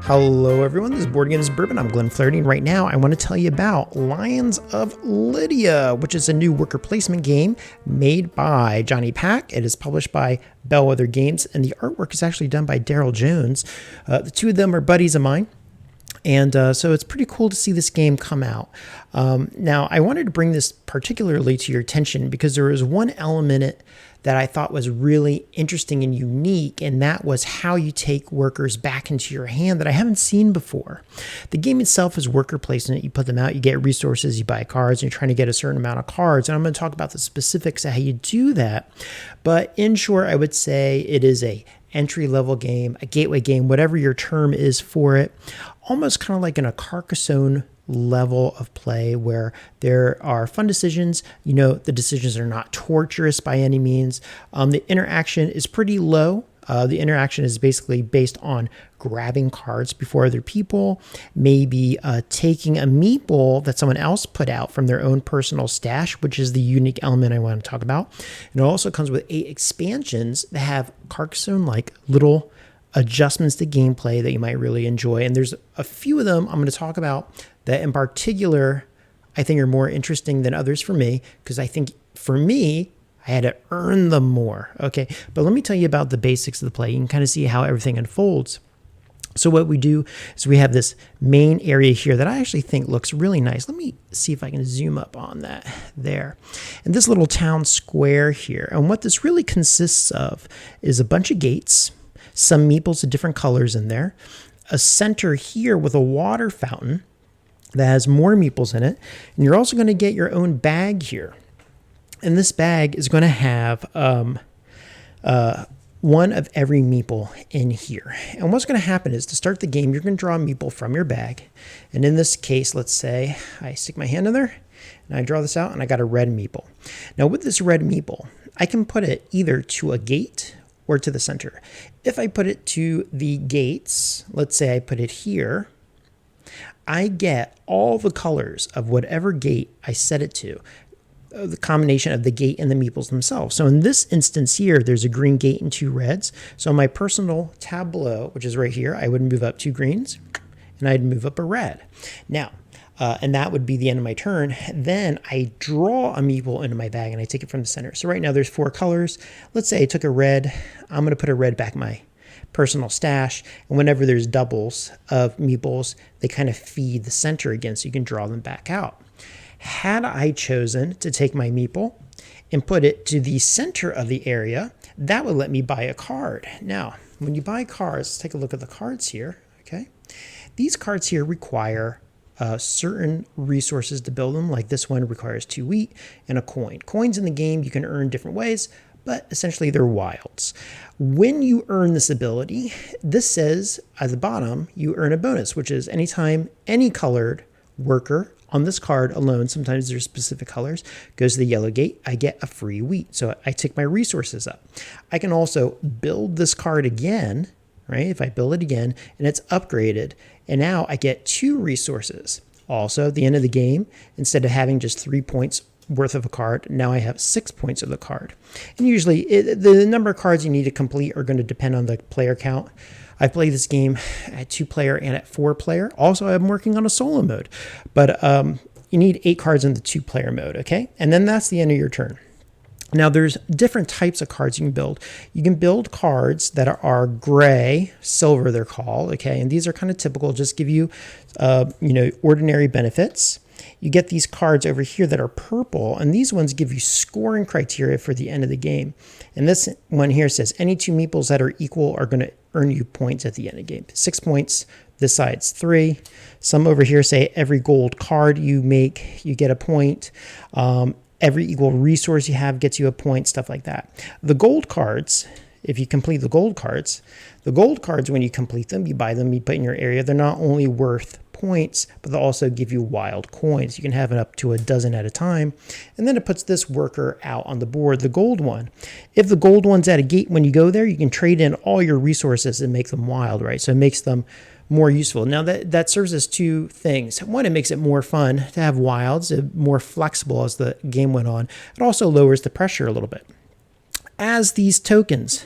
Hello everyone, this is Board Games Bourbon. I'm Glenn Flaherty, and right now I want to tell you about Lions of Lydia, which is a new worker placement game made by Johnny Pack. It is published by Bellwether Games, and the artwork is actually done by Daryl Jones. The two of them are buddies of mine. And so it's pretty cool to see this game come out. Now, I wanted to bring this particularly to your attention because there was one element in it that I thought was really interesting and unique, and that was how you take workers back into your hand that I haven't seen before. The game itself is worker placement. You put them out, you get resources, you buy cards, and you're trying to get a certain amount of cards. And I'm going to talk about the specifics of how you do that. But in short, I would say it is a entry-level game, a gateway game, whatever your term is for it, almost kind of like in a Carcassonne level of play where there are fun decisions. You know, the decisions are not torturous by any means. The interaction is pretty low. The interaction is basically based on grabbing cards before other people, maybe taking a meeple that someone else put out from their own personal stash, which is the unique element I want to talk about. And it also comes with 8 expansions that have Carcassonne-like little adjustments to gameplay that you might really enjoy. And there's a few of them I'm going to talk about that in particular I think are more interesting than others for me, because I think for me, I had to earn them more. Okay, but let me tell you about the basics of the play. You can kind of see how everything unfolds. So what we do is we have this main area here that I actually think looks really nice. Let me see if I can zoom up on that there. And this little town square here. And what this really consists of is a bunch of gates, some meeples of different colors in there, a center here with a water fountain that has more meeples in it. And you're also going to get your own bag here. And this bag is going to have one of every meeple in here. And what's going to happen is to start the game, you're going to draw a meeple from your bag. And in this case, let's say I stick my hand in there and I draw this out and I got a red meeple. Now with this red meeple, I can put it either to a gate or to the center. If I put it to the gates, let's say I put it here, I get all the colors of whatever gate I set it to, the combination of the gate and the meeples themselves. So in this instance here, there's a green gate and 2 reds. So my personal tableau, which is right here, I would move up 2 greens and I'd move up a red. Now, and that would be the end of my turn. Then I draw a meeple into my bag and I take it from the center. So right now there's 4 colors. Let's say I took a red. I'm going to put a red back in my personal stash. And whenever there's doubles of meeples, they kind of feed the center again, so you can draw them back out. Had I chosen to take my meeple and put it to the center of the area, that would let me buy a card. Now, when you buy cards, let's take a look at the cards here. Okay, these cards here require certain resources to build them. Like this one requires 2 wheat and a coin. Coins in the game you can earn different ways, but essentially they're wilds. When you earn this ability, this says at the bottom, you earn a bonus, which is anytime any colored worker on this card alone, sometimes there's specific colors, goes to the yellow gate, I get a free wheat. So I take my resources up. I can also build this card again, right? If I build it again and it's upgraded, and now I get 2 resources. Also, at the end of the game, instead of having just 3 points worth of a card, now I have 6 points of the card. And usually the number of cards you need to complete are going to depend on the player count. I play this game at 2-player and at 4-player. Also, I'm working on a solo mode, but you need 8 cards in the 2-player mode, okay? And then that's the end of your turn. Now, there's different types of cards you can build. You can build cards that are gray, silver they're called, okay? And these are kind of typical, just give you, ordinary benefits. You get these cards over here that are purple, and these ones give you scoring criteria for the end of the game. And this one here says any 2 meeples that are equal are going to earn you points at the end of the game. 6 points, this side's 3. Some over here say every gold card you make, you get a point. Every equal resource you have gets you a point, stuff like that. The gold cards, if you complete the gold cards, when you complete them, you buy them, you put in your area, they're not only worth points, but they'll also give you wild coins. You can have it up to a dozen at a time. And then it puts this worker out on the board, the gold one. If the gold one's at a gate, when you go there, you can trade in all your resources and make them wild, right? So it makes them more useful. Now that serves as 2 things. One, it makes it more fun to have wilds, more flexible as the game went on. It also lowers the pressure a little bit. As these tokens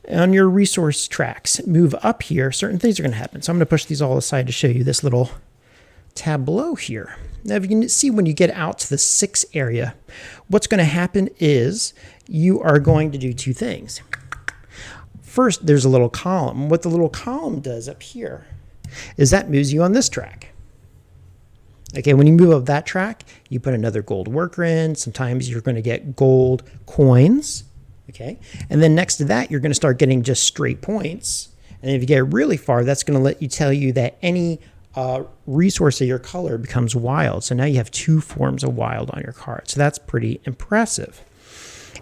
On your resource tracks, move up here, certain things are going to happen. So I'm going to push these all aside to show you this little tableau here. Now, if you can see when you get out to the 6 area, what's going to happen is you are going to do 2 things. First, there's a little column. What the little column does up here is that moves you on this track. Okay, when you move up that track, you put another gold worker in. Sometimes you're going to get gold coins. Okay, and then next to that, you're going to start getting just straight points. And if you get really far, that's going to let you tell you that any resource of your color becomes wild. So now you have 2 forms of wild on your card. So that's pretty impressive.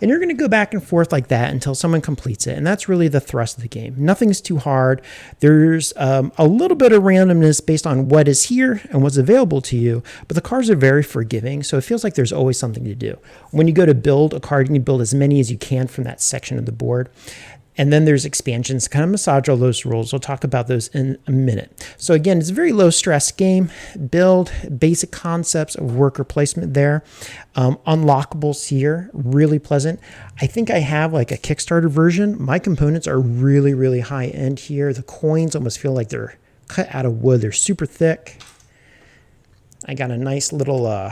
And you're going to go back and forth like that until someone completes it. And that's really the thrust of the game. Nothing's too hard. There's a little bit of randomness based on what is here and what's available to you. But the cards are very forgiving. So it feels like there's always something to do. When you go to build a card, you can build as many as you can from that section of the board. And then there's expansions, kind of massage all those rules. We'll talk about those in a minute. So again, it's a very low stress game. Build basic concepts of worker placement there. Unlockables here, really pleasant. I think I have like a Kickstarter version. My components are really, really high end here. The coins almost feel like they're cut out of wood. They're super thick. I got a nice little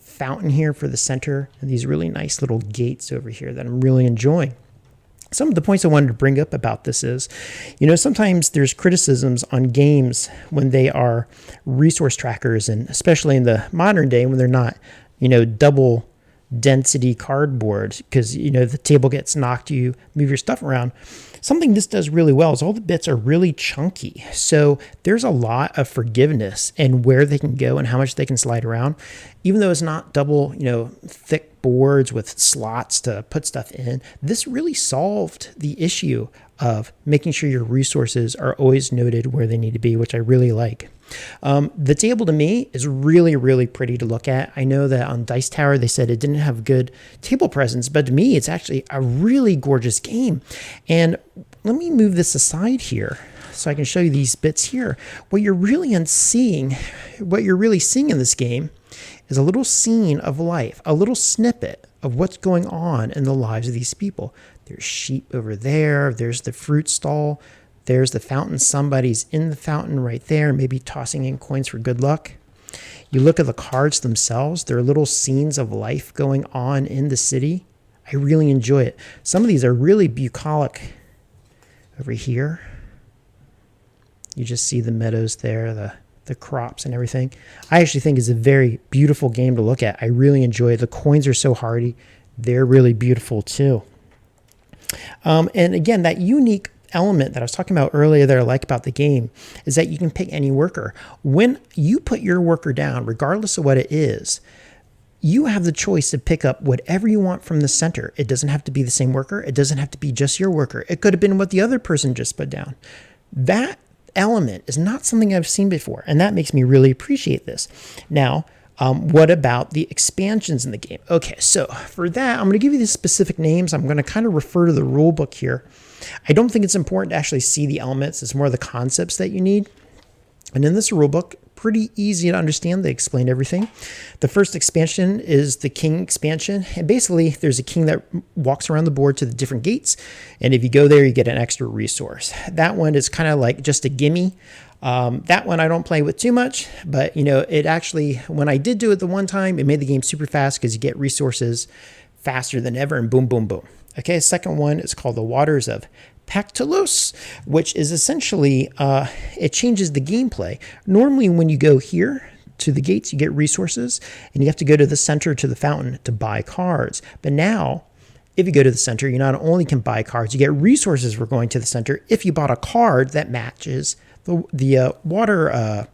fountain here for the center and these really nice little gates over here that I'm really enjoying. Some of the points I wanted to bring up about this is, sometimes there's criticisms on games when they are resource trackers, and especially in the modern day when they're not, double density cardboard, because, the table gets knocked, you move your stuff around. Something this does really well is all the bits are really chunky. So there's a lot of forgiveness in where they can go and how much they can slide around. Even though it's not double, thick boards with slots to put stuff in, this really solved the issue of making sure your resources are always noted where they need to be, which I really like. The table to me is really, really pretty to look at. I know that on Dice Tower, they said it didn't have good table presence, but to me, it's actually a really gorgeous game. And let me move this aside here so I can show you these bits here. What you're really seeing in this game is a little scene of life, a little snippet of what's going on in the lives of these people. There's sheep over there. There's the fruit stall. There's the fountain. Somebody's in the fountain right there, maybe tossing in coins for good luck. You look at the cards themselves. There are little scenes of life going on in the city. I really enjoy it. Some of these are really bucolic. Over here, you just see the meadows there, the crops and everything. I actually think it's a very beautiful game to look at. I really enjoy it. The coins are so hardy. They're really beautiful too. And again, that unique element that I was talking about earlier that I like about the game is that you can pick any worker. When you put your worker down, regardless of what it is, you have the choice to pick up whatever you want from the center. It doesn't have to be the same worker. It doesn't have to be just your worker. It could have been what the other person just put down. That element is not something I've seen before, and that makes me really appreciate this. Now, what about the expansions in the game? Okay, so for that, I'm going to give you the specific names. I'm going to kind of refer to the rule book here. I don't think it's important to actually see the elements. It's more the concepts that you need. And in this rule book, pretty easy to understand. They explain everything. The first expansion is the king expansion. And basically, there's a king that walks around the board to the different gates. And if you go there, you get an extra resource. That one is kind of like just a gimme. That one I don't play with too much, but it actually, when I did do it the one time, it made the game super fast because you get resources faster than ever, and boom, boom, boom. Okay, second one is called the Waters of Pactolus, which is essentially, it changes the gameplay. Normally when you go here to the gates, you get resources, and you have to go to the center to the fountain to buy cards. But now, if you go to the center, you not only can buy cards, you get resources for going to the center if you bought a card that matches the water,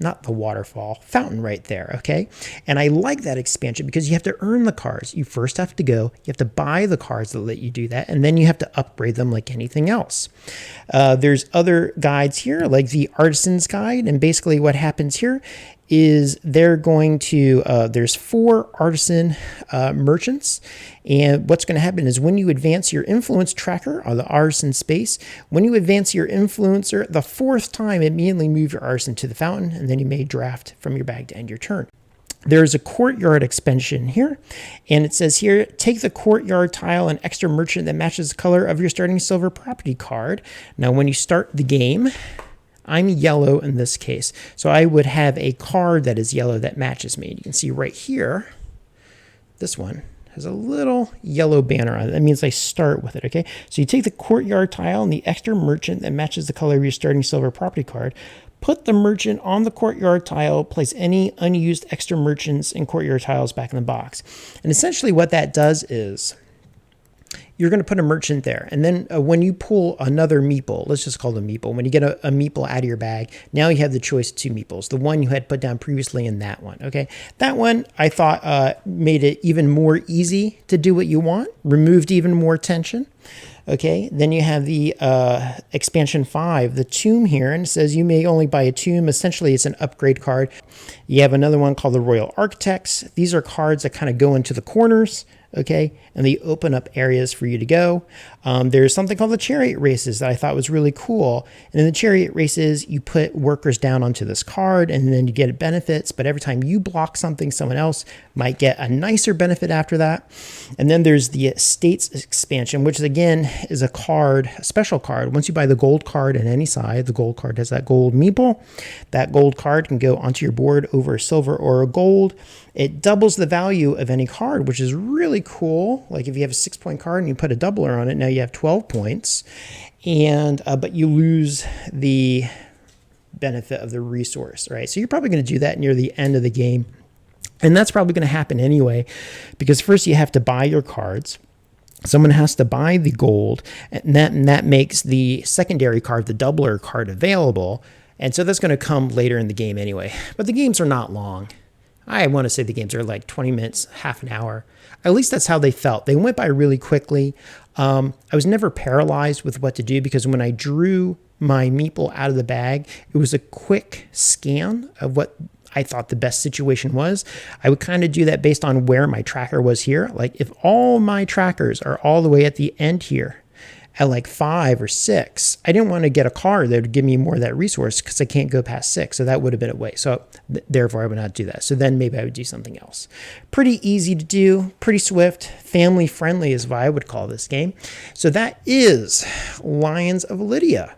not the waterfall, fountain right there, okay? And I like that expansion because you have to earn the cards. You first have to go, you have to buy the cards that let you do that, and then you have to upgrade them like anything else. There's other guides here, like the Artisan's Guide, and basically what happens here is they're going to, there's 4 artisan merchants, and what's going to happen is when you advance your influence tracker on the artisan space, when you advance your influencer, the 4th time, immediately move your artisan to the fountain, and then you may draft from your bag to end your turn. there's a courtyard expansion here, and it says here, take the courtyard tile and extra merchant that matches the color of your starting silver property card. Now, when you start the game, I'm yellow in this case, so I would have a card that is yellow that matches me. You can see right here, this one has a little yellow banner on it. That means I start with it, okay? So you take the courtyard tile and the extra merchant that matches the color of your starting silver property card, put the merchant on the courtyard tile, place any unused extra merchants and courtyard tiles back in the box. And essentially what that does is you're going to put a merchant there. And then when you pull another meeple, let's just call it a meeple. When you get a meeple out of your bag, now you have the choice of two meeples. The one you had put down previously and that one, okay? That one I thought made it even more easy to do what you want, removed even more tension. Okay, then you have the expansion 5, the tomb here, and it says you may only buy a tomb. Essentially, it's an upgrade card. You have another one called the Royal Architects. These are cards that kind of go into the corners, okay, and they open up areas for you to go. There's something called the Chariot Races that I thought was really cool. And in the Chariot Races, you put workers down onto this card, and then you get benefits, but every time you block something, someone else might get a nicer benefit after that. And then there's the Estates expansion, which again is a card, a special card. Once you buy the gold card in any side, the gold card has that gold meeple. That gold card can go onto your board over a silver or a gold. It doubles the value of any card, which is really cool. Like if you have a 6-point card and you put a doubler on it, now you have 12 points, and but you lose the benefit of the resource, right? So you're probably going to do that near the end of the game. And that's probably going to happen anyway, because first you have to buy your cards. Someone has to buy the gold, and that makes the secondary card, the doubler card, available. And so that's going to come later in the game anyway. But the games are not long. I want to say the games are like 20 minutes, half an hour. At least that's how they felt. They went by really quickly. I was never paralyzed with what to do, because when I drew my meeple out of the bag, it was a quick scan of what I thought the best situation was. I would kind of do that based on where my tracker was here. Like if all my trackers are all the way at the end here at like 5 or 6, I didn't want to get a card that would give me more of that resource, because I can't go past 6. So that would have been a waste. So therefore I would not do that. So then maybe I would do something else. Pretty easy to do, pretty swift, family friendly is what I would call this game. So that is Lions of Lydia.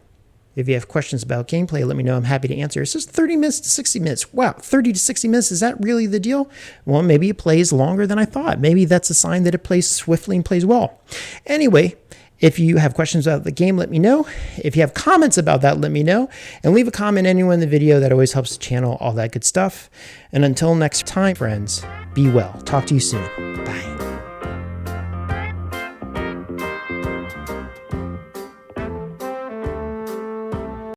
If you have questions about gameplay, let me know. I'm happy to answer. It says 30 minutes to 60 minutes. Wow, 30 to 60 minutes, is that really the deal? Well, maybe it plays longer than I thought. Maybe that's a sign that it plays swiftly and plays well. Anyway, if you have questions about the game, let me know. If you have comments about that, let me know. And leave a comment anywhere in the video. That always helps the channel, all that good stuff. And until next time, friends, be well. Talk to you soon. Bye.